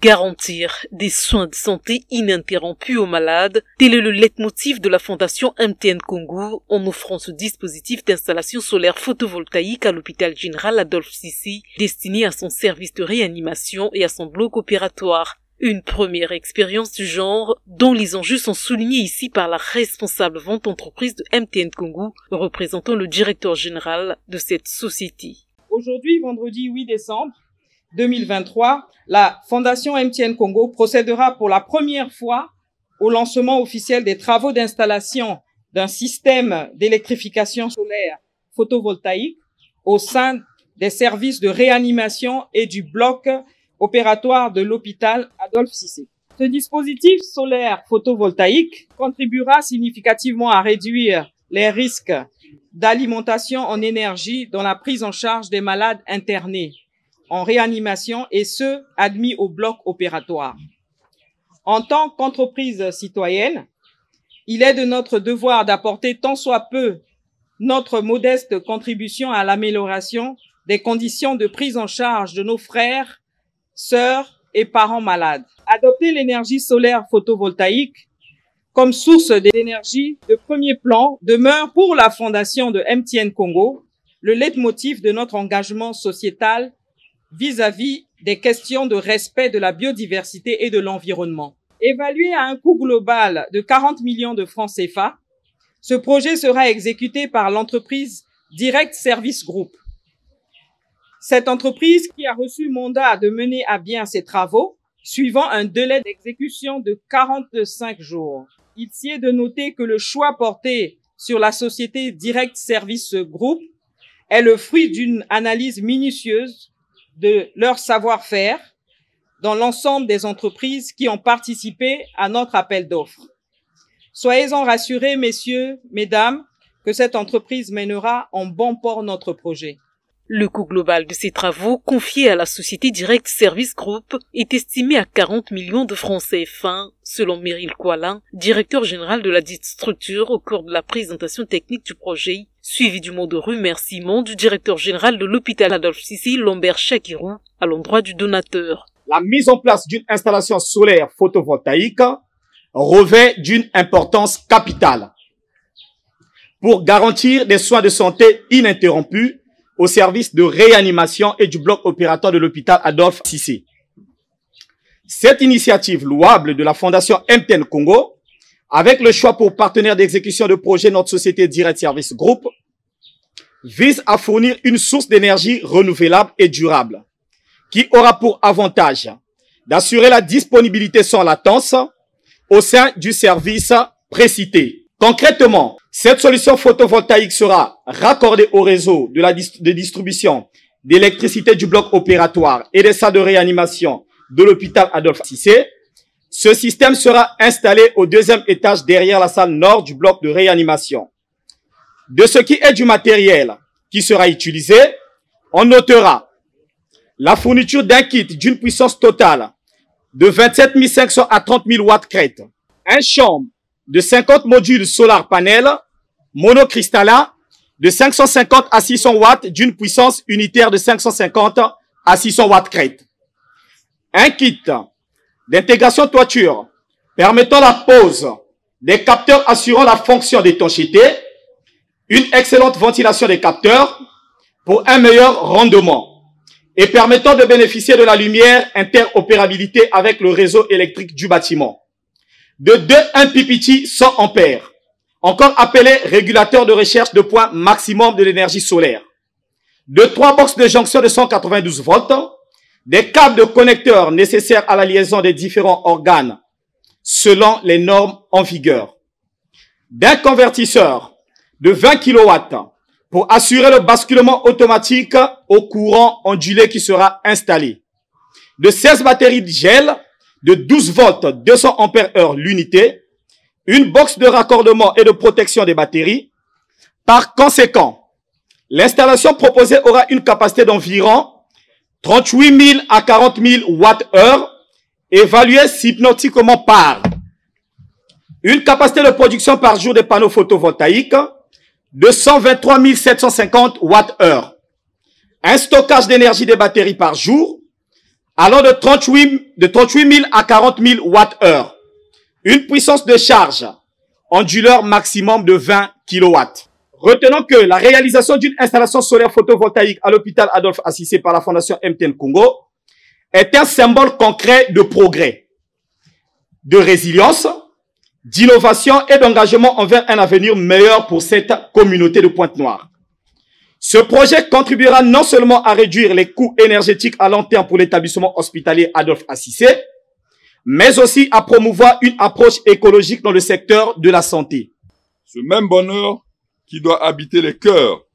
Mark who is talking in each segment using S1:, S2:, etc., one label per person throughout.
S1: Garantir des soins de santé ininterrompus aux malades, tel est le leitmotiv de la Fondation MTN Congo en offrant ce dispositif d'installation solaire photovoltaïque à l'hôpital général Adolphe Cissé, destiné à son service de réanimation et à son bloc opératoire. Une première expérience du genre, dont les enjeux sont soulignés ici par la responsable vente entreprise de MTN Congo, représentant le directeur général de cette société.
S2: Aujourd'hui, vendredi 8 décembre 2023, la Fondation MTN Congo procédera pour la première fois au lancement officiel des travaux d'installation d'un système d'électrification solaire photovoltaïque au sein des services de réanimation et du bloc opératoire de l'hôpital Adolphe Cissé. Ce dispositif solaire photovoltaïque contribuera significativement à réduire les risques d'alimentation en énergie dans la prise en charge des malades internés en réanimation et ceux admis au bloc opératoire. En tant qu'entreprise citoyenne, il est de notre devoir d'apporter tant soit peu notre modeste contribution à l'amélioration des conditions de prise en charge de nos frères, sœurs et parents malades. Adopter l'énergie solaire photovoltaïque comme source d'énergie de premier plan demeure pour la Fondation de MTN Congo le leitmotiv de notre engagement sociétal vis-à-vis des questions de respect de la biodiversité et de l'environnement. Évalué à un coût global de 40 millions de francs CFA, ce projet sera exécuté par l'entreprise Direct Service Group. Cette entreprise qui a reçu mandat de mener à bien ses travaux, suivant un délai d'exécution de 45 jours. Il s'y est de noter que le choix porté sur la société Direct Service Group est le fruit d'une analyse minutieuse de leur savoir-faire dans l'ensemble des entreprises qui ont participé à notre appel d'offres. Soyez-en rassurés, messieurs, mesdames, que cette entreprise mènera en bon port notre projet.
S1: Le coût global de ces travaux confiés à la société Direct Service Group est estimé à 40 millions de francs CFA, selon Meryl Koualin, directeur général de la dite structure au cours de la présentation technique du projet, suivi du mot de remerciement du directeur général de l'hôpital Adolphe Cissé, Lambert Chakirou, à l'endroit du donateur.
S3: La mise en place d'une installation solaire photovoltaïque revêt d'une importance capitale pour garantir des soins de santé ininterrompus au service de réanimation et du bloc opératoire de l'hôpital Adolphe Cissé. Cette initiative louable de la Fondation MTN Congo, avec le choix pour partenaire d'exécution de projet notre société Direct Service Group, vise à fournir une source d'énergie renouvelable et durable, qui aura pour avantage d'assurer la disponibilité sans latence au sein du service précité. Concrètement, cette solution photovoltaïque sera raccordée au réseau de distribution d'électricité du bloc opératoire et des salles de réanimation de l'hôpital Adolphe Cissé. Ce système sera installé au deuxième étage derrière la salle nord du bloc de réanimation. De ce qui est du matériel qui sera utilisé, on notera la fourniture d'un kit d'une puissance totale de 27 500 à 30 000 watts crête, un chambre de 50 modules solar panel monocristallin de 550 à 600 watts d'une puissance unitaire de 550 à 600 watts crête. Un kit d'intégration toiture permettant la pose des capteurs assurant la fonction d'étanchéité, une excellente ventilation des capteurs pour un meilleur rendement et permettant de bénéficier de la lumière interopérabilité avec le réseau électrique du bâtiment. De 2,1 PPT 100 ampères, encore appelé régulateur de recherche de point maximum de l'énergie solaire. De 3 boxes de jonction de 192 volts, des câbles de connecteurs nécessaires à la liaison des différents organes selon les normes en vigueur. D'un convertisseur de 20 kW pour assurer le basculement automatique au courant ondulé qui sera installé. De 16 batteries de gel de 12 volts 200 ampères heure l'unité, une box de raccordement et de protection des batteries. Par conséquent, l'installation proposée aura une capacité d'environ 38 000 à 40 000 watts-heure, évaluée hypnotiquement par une capacité de production par jour des panneaux photovoltaïques de 123 750 watts-heure, un stockage d'énergie des batteries par jour allant de 38 000 à 40 000 Wh. Une puissance de charge onduleur maximum de 20 kW. Retenons que la réalisation d'une installation solaire photovoltaïque à l'hôpital Adolphe Assissé par la Fondation MTN Congo est un symbole concret de progrès, de résilience, d'innovation et d'engagement envers un avenir meilleur pour cette communauté de Pointe-Noire. Ce projet contribuera non seulement à réduire les coûts énergétiques à long terme pour l'établissement hospitalier Adolphe Assissé, mais aussi à promouvoir une approche écologique dans le secteur de la santé.
S4: Ce même bonheur qui doit habiter les cœurs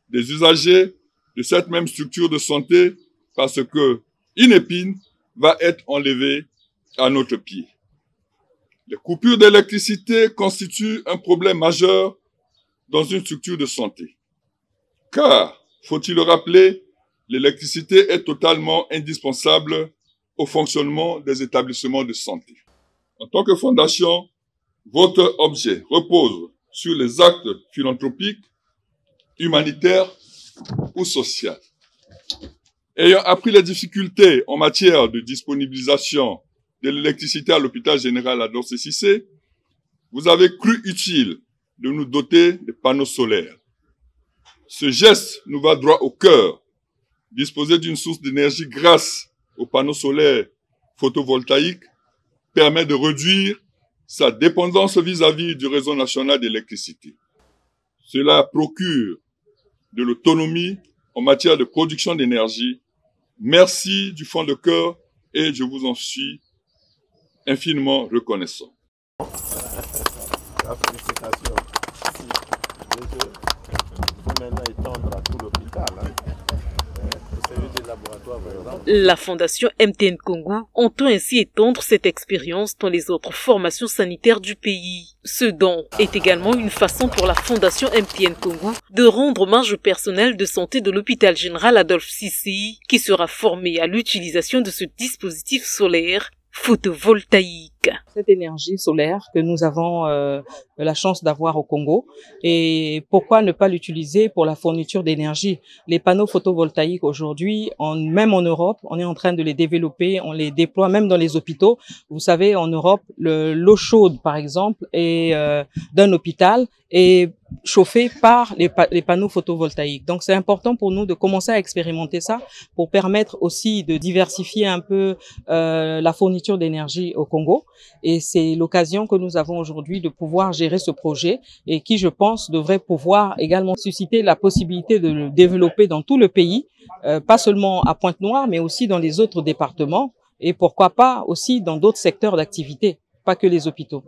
S4: des usagers de cette même structure de santé parce que une épine va être enlevée à notre pied. Les coupures d'électricité constituent un problème majeur dans une structure de santé. Car, faut-il le rappeler, l'électricité est totalement indispensable au fonctionnement des établissements de santé. En tant que fondation, votre objet repose sur les actes philanthropiques, humanitaires ou sociaux. Ayant appris les difficultés en matière de disponibilisation de l'électricité à l'hôpital général Adolphe Assissé, vous avez cru utile de nous doter de panneaux solaires. Ce geste nous va droit au cœur. Disposer d'une source d'énergie grâce aux panneaux solaires photovoltaïques permet de réduire sa dépendance vis-à-vis du réseau national d'électricité. Cela procure de l'autonomie en matière de production d'énergie. Merci du fond de cœur et je vous en suis infiniment reconnaissant.
S5: Félicitations. Il faut maintenant étendre à tout l'hôpital.
S1: La Fondation MTN Congo entend ainsi étendre cette expérience dans les autres formations sanitaires du pays. Ce don est également une façon pour la Fondation MTN Congo de rendre hommage au personnel de santé de l'hôpital général Adolphe Assissé qui sera formé à l'utilisation de ce dispositif solaire photovoltaïque.
S2: Cette énergie solaire que nous avons la chance d'avoir au Congo, et pourquoi ne pas l'utiliser pour la fourniture d'énergie? Les panneaux photovoltaïques aujourd'hui, même en Europe, on est en train de les développer, on les déploie même dans les hôpitaux. Vous savez, en Europe, l'eau chaude, par exemple, d'un hôpital est chauffée par les panneaux photovoltaïques. Donc, c'est important pour nous de commencer à expérimenter ça pour permettre aussi de diversifier un peu la fourniture d'énergie au Congo. Et c'est l'occasion que nous avons aujourd'hui de pouvoir gérer ce projet et qui, je pense, devrait pouvoir également susciter la possibilité de le développer dans tout le pays, pas seulement à Pointe-Noire, mais aussi dans les autres départements et pourquoi pas aussi dans d'autres secteurs d'activité, pas que les hôpitaux.